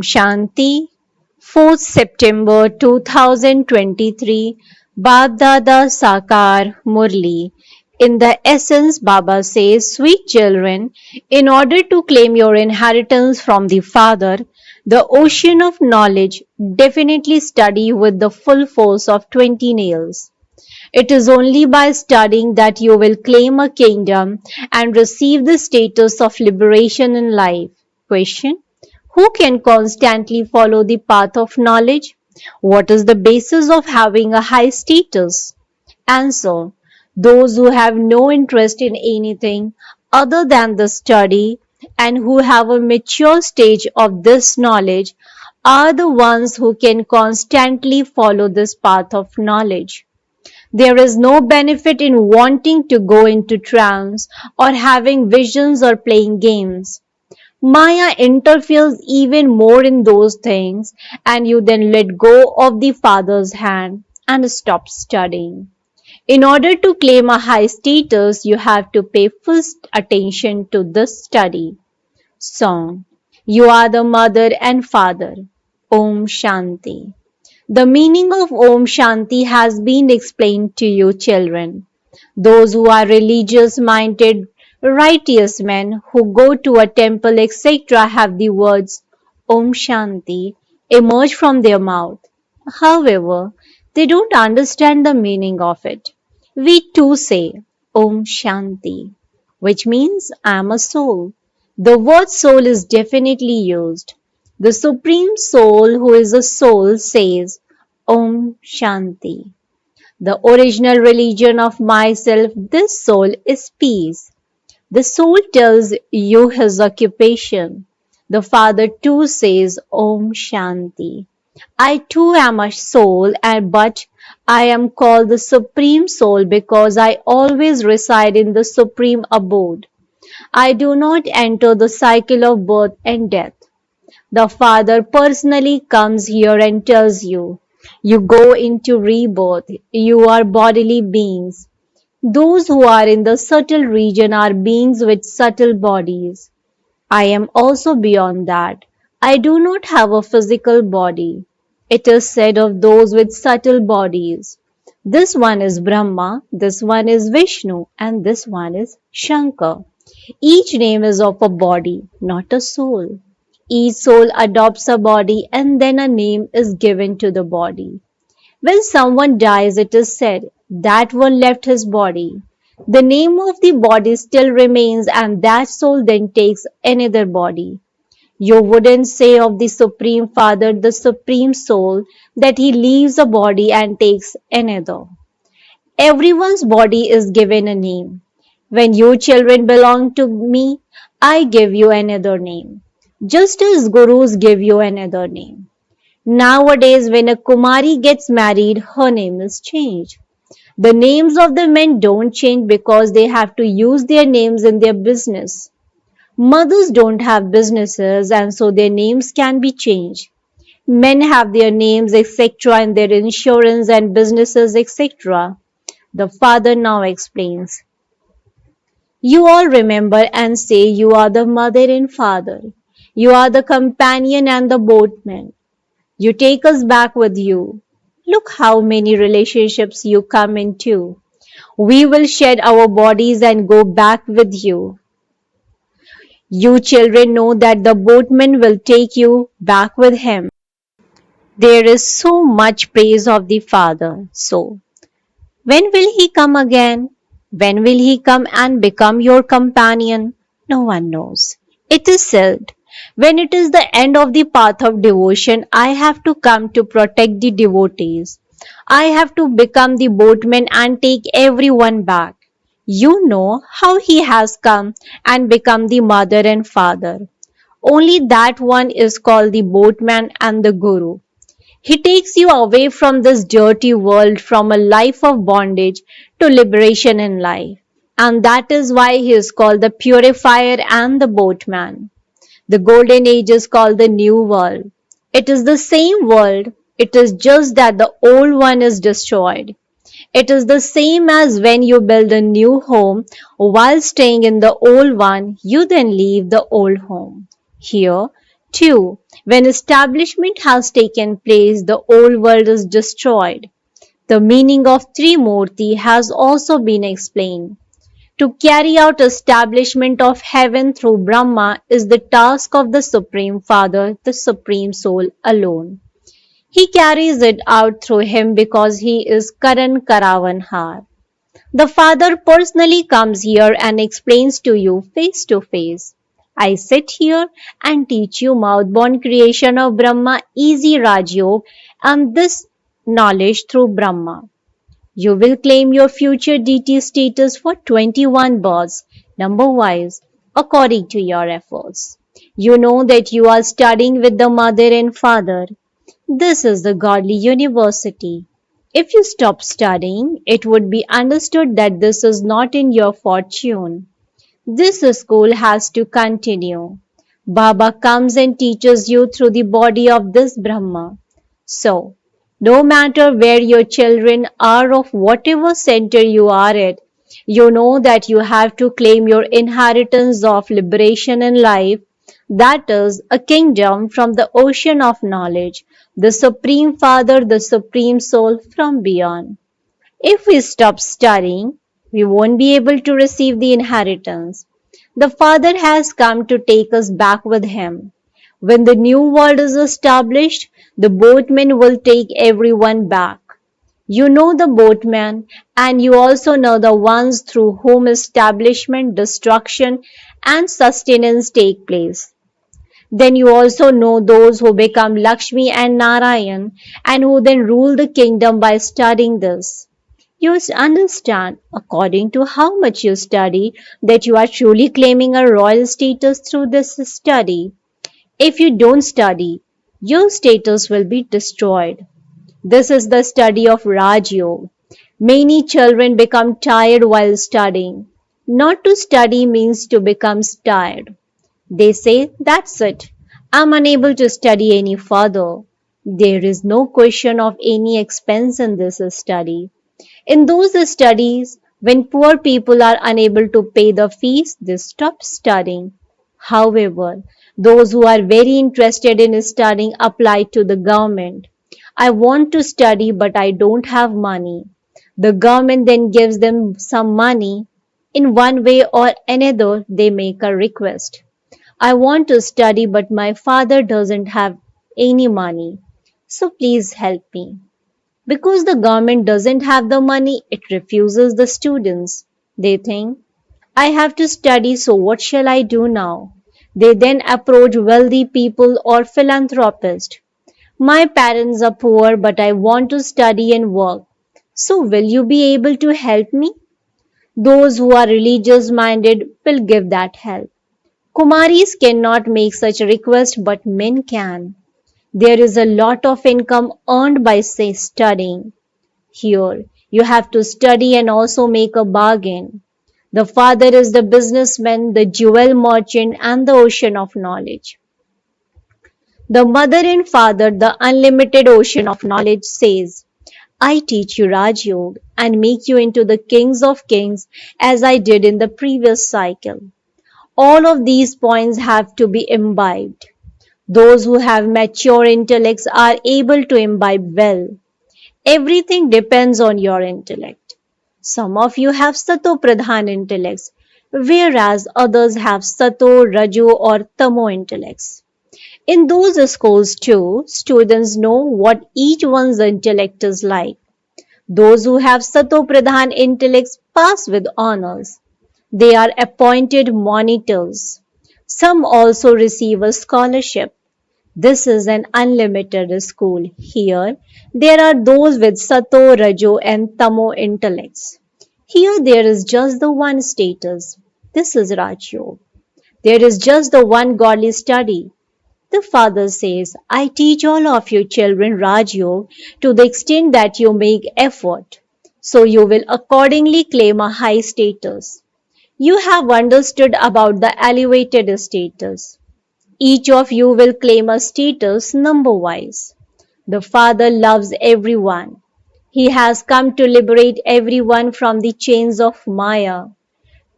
Shanti, 4th September 2023, Baapdada Sakar Murli. In the essence, Baba says, sweet children, in order to claim your inheritance from the Father, the ocean of knowledge, definitely study with the full force of 20 nails. It is only by studying that you will claim a kingdom and receive the status of liberation in life. Question: who can constantly follow the path of knowledge? What is the basis of having a high status? Answer: those who have no interest in anything other than the study and who have a mature stage of this knowledge are the ones who can constantly follow this path of knowledge. There is no benefit in wanting to go into trance or having visions or playing games. Maya interferes even more in those things, and you then let go of the Father's hand and stop studying. In order to claim a high status, you have to pay full attention to this study. Song: You are the mother and father. Om Shanti. The meaning of Om Shanti has been explained to you, children. Those who are religious minded, righteous men who go to a temple, etc., have the words Om Shanti emerge from their mouth. However, they don't understand the meaning of it. We too say Om Shanti, which means I am a soul. The word soul is definitely used. The Supreme Soul, who is a soul, says Om Shanti. The original religion of myself, this soul, is peace. The soul tells you his occupation. The Father too says Om Shanti. I too am a soul, but I am called the Supreme Soul because I always reside in the Supreme Abode. I do not enter the cycle of birth and death. The Father personally comes here and tells you, you go into rebirth, you are bodily beings. Those who are in the subtle region are beings with subtle bodies. I am also beyond that. I do not have a physical body. It is said of those with subtle bodies. This one is Brahma, this one is Vishnu, and this one is Shankar. Each name is of a body, not a soul. Each soul adopts a body and then a name is given to the body. When someone dies, it is said, that one left his body. The name of the body still remains and that soul then takes another body. You wouldn't say of the Supreme Father, the Supreme Soul, that he leaves a body and takes another. Everyone's body is given a name. When you children belong to me, I give you another name. Just as gurus give you another name. Nowadays, when a Kumari gets married, her name is changed. The names of the men don't change because they have to use their names in their business. Mothers don't have businesses and so their names can be changed. Men have their names, etc., and their insurance and businesses, etc. The Father now explains. You all remember and say you are the mother and father. You are the companion and the boatman. You take us back with you. Look how many relationships you come into. We will shed our bodies and go back with you. You children know that the boatman will take you back with him. There is so much praise of the Father. So, when will he come again? When will he come and become your companion? No one knows. It is said, when it is the end of the path of devotion, I have to come to protect the devotees. I have to become the boatman and take everyone back. You know how he has come and become the mother and father. Only that one is called the boatman and the guru. He takes you away from this dirty world, from a life of bondage to liberation in life. And that is why he is called the purifier and the boatman. The golden age is called the new world. It is the same world. It is just that the old one is destroyed. It is the same as when you build a new home while staying in the old one, you then leave the old home. Here, 2. When establishment has taken place, the old world is destroyed. The meaning of Trimurti has also been explained. To carry out establishment of heaven through Brahma is the task of the Supreme Father, the Supreme Soul alone. He carries it out through him because he is Karan Karavanhar. The Father personally comes here and explains to you face to face. I sit here and teach you mouth-born creation of Brahma, easy Rajyog, and this knowledge through Brahma. You will claim your future deity status for 21 births, number-wise, according to your efforts. You know that you are studying with the mother and father. This is the godly university. If you stop studying, it would be understood that this is not in your fortune. This school has to continue. Baba comes and teaches you through the body of this Brahma. So, no matter where your children are of whatever center you are at, you know that you have to claim your inheritance of liberation in life, that is, a kingdom from the ocean of knowledge, the Supreme Father, the Supreme Soul from beyond. If we stop studying, we won't be able to receive the inheritance. The Father has come to take us back with Him. When the new world is established, the boatman will take everyone back. You know the boatman, and you also know the ones through whom establishment, destruction, and sustenance take place. Then you also know those who become Lakshmi and Narayan and who then rule the kingdom by studying this. You understand, according to how much you study, that you are truly claiming a royal status through this study. If you don't study, your status will be destroyed. This is the study of Raj Yoga. Many children become tired while studying. Not to study means to become tired. They say, that's it. I'm unable to study any further. There is no question of any expense in this study. In those studies, when poor people are unable to pay the fees, they stop studying. However, those who are very interested in studying apply to the government. I want to study, but I don't have money. The government then gives them some money. In one way or another, they make a request. I want to study, but my father doesn't have any money. So please help me. Because the government doesn't have the money, it refuses the students. They think, I have to study, so what shall I do now? They then approach wealthy people or philanthropists. My parents are poor, but I want to study and work. So will you be able to help me? Those who are religious minded will give that help. Kumaris cannot make such a request, but men can. There is a lot of income earned by say studying. Here, you have to study and also make a bargain. The father is the businessman, the jewel merchant, and the ocean of knowledge. The mother and father, the unlimited ocean of knowledge, says, I teach you Raj Yoga and make you into the kings of kings as I did in the previous cycle. All of these points have to be imbibed. Those who have mature intellects are able to imbibe well. Everything depends on your intellect. Some of you have Sato Pradhan intellects, whereas others have Sato, Raju, or Tamo intellects. In those schools too, students know what each one's intellect is like. Those who have Sato Pradhan intellects pass with honors. They are appointed monitors. Some also receive a scholarship. This is an unlimited school. Here, there are those with Sato, Rajo, and Tamo intellects. Here, there is just the one status. This is Raj Yoga. There is just the one godly study. The father says, I teach all of you children Raj Yoga to the extent that you make effort. So you will accordingly claim a high status. You have understood about the elevated status. Each of you will claim a status number-wise. The Father loves everyone. He has come to liberate everyone from the chains of Maya.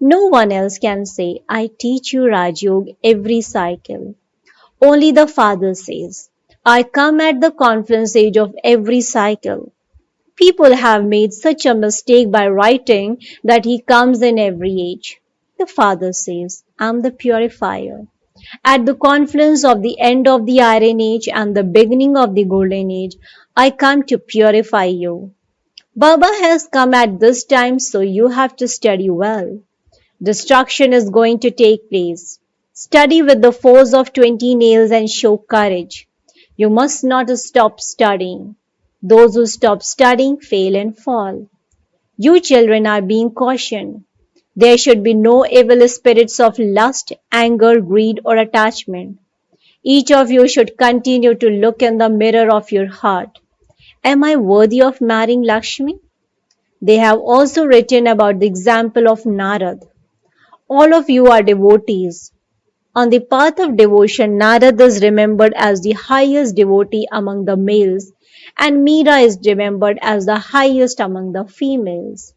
No one else can say, I teach you Raj Yoga every cycle. Only the father says, I come at the conference age of every cycle. People have made such a mistake by writing that he comes in every age. The father says, I'm the purifier. At the confluence of the end of the Iron Age and the beginning of the Golden Age, I come to purify you. Baba has come at this time, so you have to study well. Destruction is going to take place. Study with the force of 20 nails and show courage. You must not stop studying. Those who stop studying fail and fall. You children are being cautioned. There should be no evil spirits of lust, anger, greed, or attachment. Each of you should continue to look in the mirror of your heart. Am I worthy of marrying Lakshmi? They have also written about the example of Narad. All of you are devotees. On the path of devotion, Narad is remembered as the highest devotee among the males, and Meera is remembered as the highest among the females.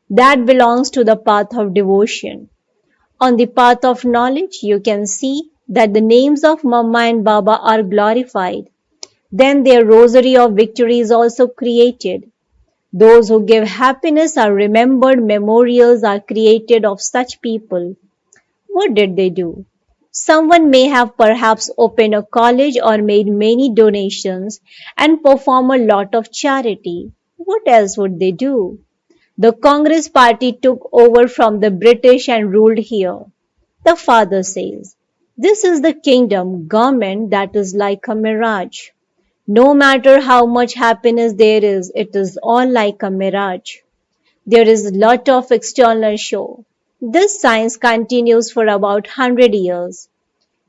That belongs to the path of devotion. On the path of knowledge, you can see that the names of Mama and Baba are glorified. Then their rosary of victory is also created. Those who give happiness are remembered, memorials are created of such people. What did they do? Someone may have perhaps opened a college or made many donations and performed a lot of charity. What else would they do? The Congress party took over from the British and ruled here. The father says, this is the kingdom government that is like a mirage. No matter how much happiness there is, it is all like a mirage. There is a lot of external show. This science continues for about 100 years.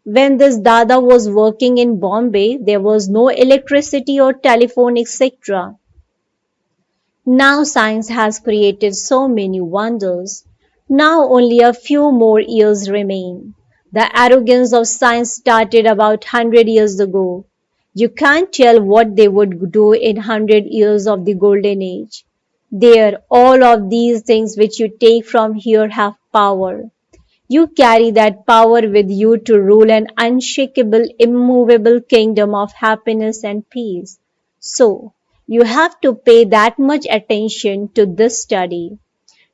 When this Dada was working in Bombay, there was no electricity or telephone, etc. Now science has created so many wonders. Now only a few more years remain. The arrogance of science started about 100 years ago. You can't tell what they would do in 100 years of the golden age. There, all of these things which you take from here have power. You carry that power with you to rule an unshakable, immovable kingdom of happiness and peace. So, you have to pay that much attention to this study.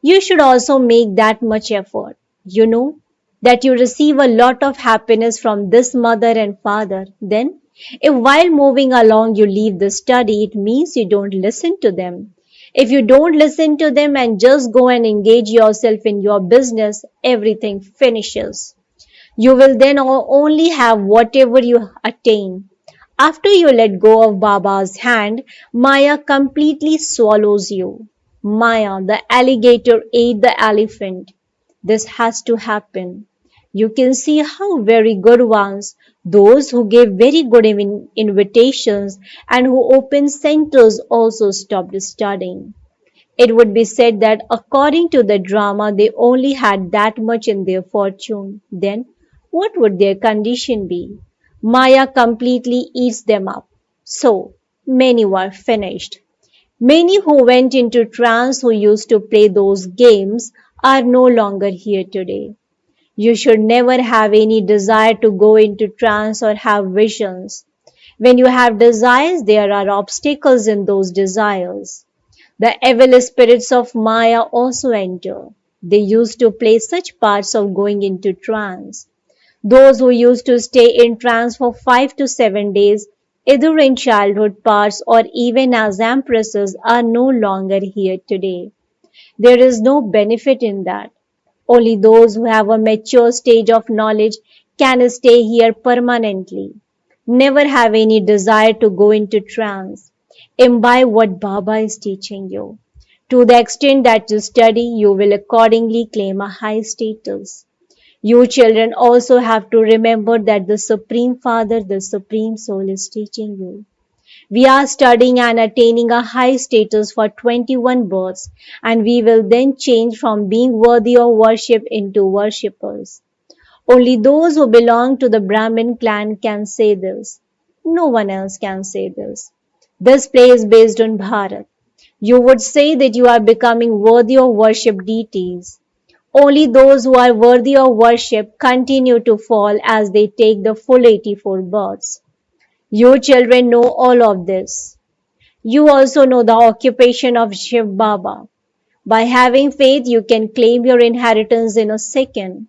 You should also make that much effort. You know that you receive a lot of happiness from this mother and father. Then, if while moving along you leave the study, it means you don't listen to them. If you don't listen to them and just go and engage yourself in your business, everything finishes. You will then only have whatever you attain. After you let go of Baba's hand, Maya completely swallows you. Maya, the alligator, ate the elephant. This has to happen. You can see how very good ones, those who gave very good invitations and who opened centers also stopped studying. It would be said that according to the drama, they only had that much in their fortune. Then, what would their condition be? Maya completely eats them up. So, many were finished. Many who went into trance who used to play those games are no longer here today. You should never have any desire to go into trance or have visions. When you have desires, there are obstacles in those desires. The evil spirits of Maya also enter. They used to play such parts of going into trance. Those who used to stay in trance for 5 to 7 days, either in childhood parts or even as empresses, are no longer here today. There is no benefit in that. Only those who have a mature stage of knowledge can stay here permanently. Never have any desire to go into trance. Imbibe what Baba is teaching you. To the extent that you study, you will accordingly claim a high status. You children also have to remember that the Supreme Father, the Supreme Soul is teaching you. We are studying and attaining a high status for 21 births, and we will then change from being worthy of worship into worshippers. Only those who belong to the Brahmin clan can say this. No one else can say this. This play is based on Bharat. You would say that you are becoming worthy of worship deities. Only those who are worthy of worship continue to fall as they take the full 84 births. You children know all of this. You also know the occupation of Shiv Baba. By having faith, you can claim your inheritance in a second.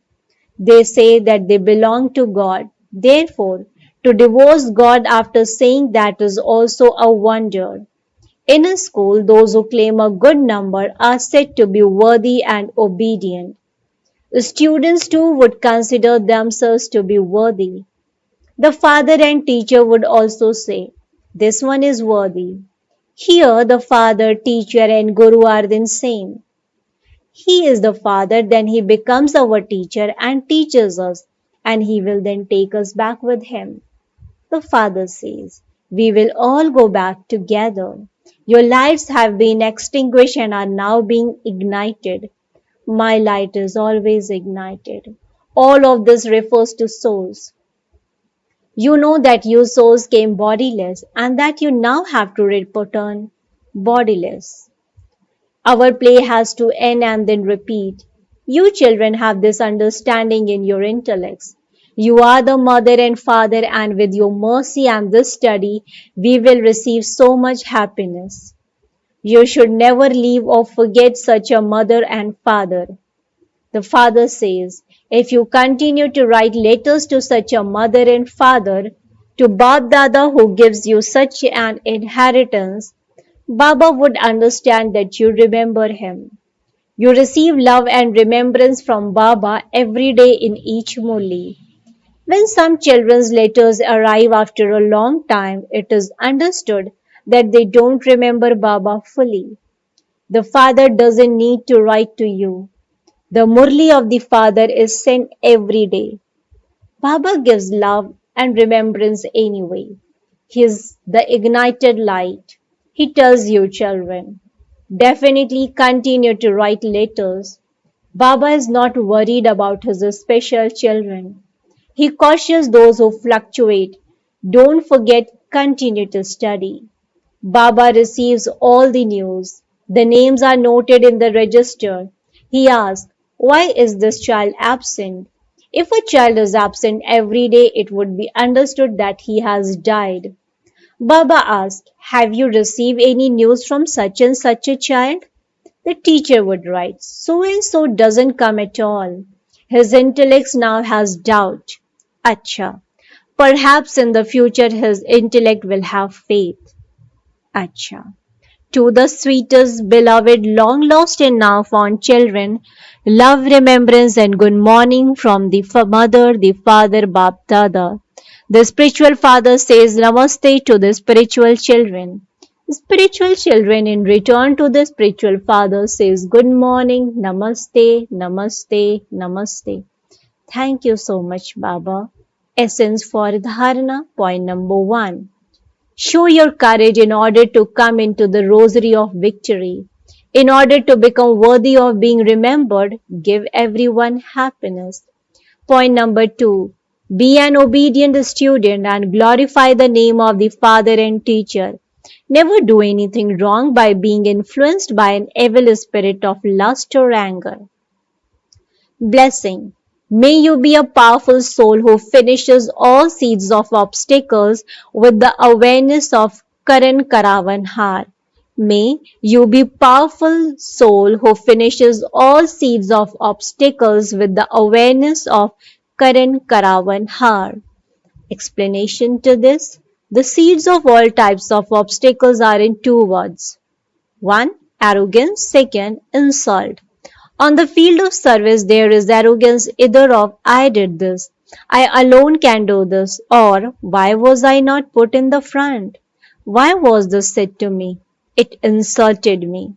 They say that they belong to God. Therefore, to divorce God after saying that is also a wonder. In a school, those who claim a good number are said to be worthy and obedient. The students too would consider themselves to be worthy. The father and teacher would also say, this one is worthy. Here the father, teacher and guru are the same. He is the father, then he becomes our teacher and teaches us, and he will then take us back with him. The father says, we will all go back together. Your lights have been extinguished and are now being ignited. My light is always ignited. All of this refers to souls. You know that you souls came bodiless and that you now have to return bodiless. Our play has to end and then repeat. You children have this understanding in your intellects. You are the mother and father, and with your mercy and this study, we will receive so much happiness. You should never leave or forget such a mother and father. The father says, if you continue to write letters to such a mother and father, to Baapdada who gives you such an inheritance, Baba would understand that you remember him. You receive love and remembrance from Baba every day in each Murli. When some children's letters arrive after a long time, it is understood that they don't remember Baba fully. The father doesn't need to write to you. The Murli of the Father is sent every day. Baba gives love and remembrance anyway. He is the ignited light. He tells you, children, definitely continue to write letters. Baba is not worried about his special children. He cautions those who fluctuate. Don't forget, continue to study. Baba receives all the news. The names are noted in the register. He asks, why is this child absent? If a child is absent every day, it would be understood that he has died. Baba asked, have you received any news from such and such a child? The teacher would write, so and so doesn't come at all. His intellect now has doubt. Acha. Perhaps in the future his intellect will have faith. Acha. To the sweetest, beloved, long lost and now found children, love, remembrance, and good morning from the mother, the father, Baapdada. The spiritual father says namaste to the spiritual children. Spiritual children in return to the spiritual father says good morning, namaste, namaste, namaste. Thank you so much, Baba. Essence for Dharana, point number 1. Show your courage in order to come into the rosary of victory. In order to become worthy of being remembered, give everyone happiness. Point number 2. Be an obedient student and glorify the name of the Father and Teacher. Never do anything wrong by being influenced by an evil spirit of lust or anger. Blessing. May you be a powerful soul who finishes all seeds of obstacles with the awareness of Karan Karavan Har. May you be powerful soul who finishes all seeds of obstacles with the awareness of Karan Karavan Har. Explanation to this. The seeds of all types of obstacles are in two words. 1. Arrogance. 2. Insult. On the field of service, there is arrogance either of I did this, I alone can do this, or why was I not put in the front? Why was this said to me? It insulted me.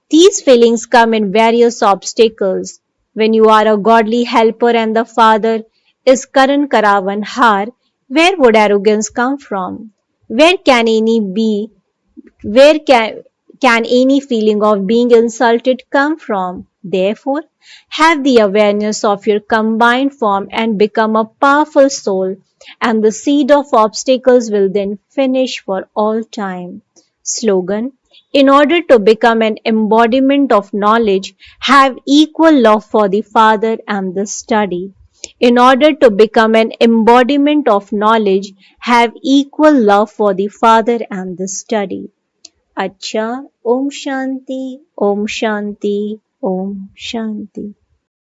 These feelings come in various obstacles. When you are a godly helper and the Father is Karan Karavan Har, where would arrogance come from? Where can any be where can any feeling of being insulted come from? Therefore, have the awareness of your combined form and become a powerful soul, and the seed of obstacles will then finish for all time. Slogan. In order to become an embodiment of knowledge, have equal love for the Father and the study. In order to become an embodiment of knowledge, have equal love for the Father and the study. Acha, Om Shanti, Om Shanti, Om Shanti.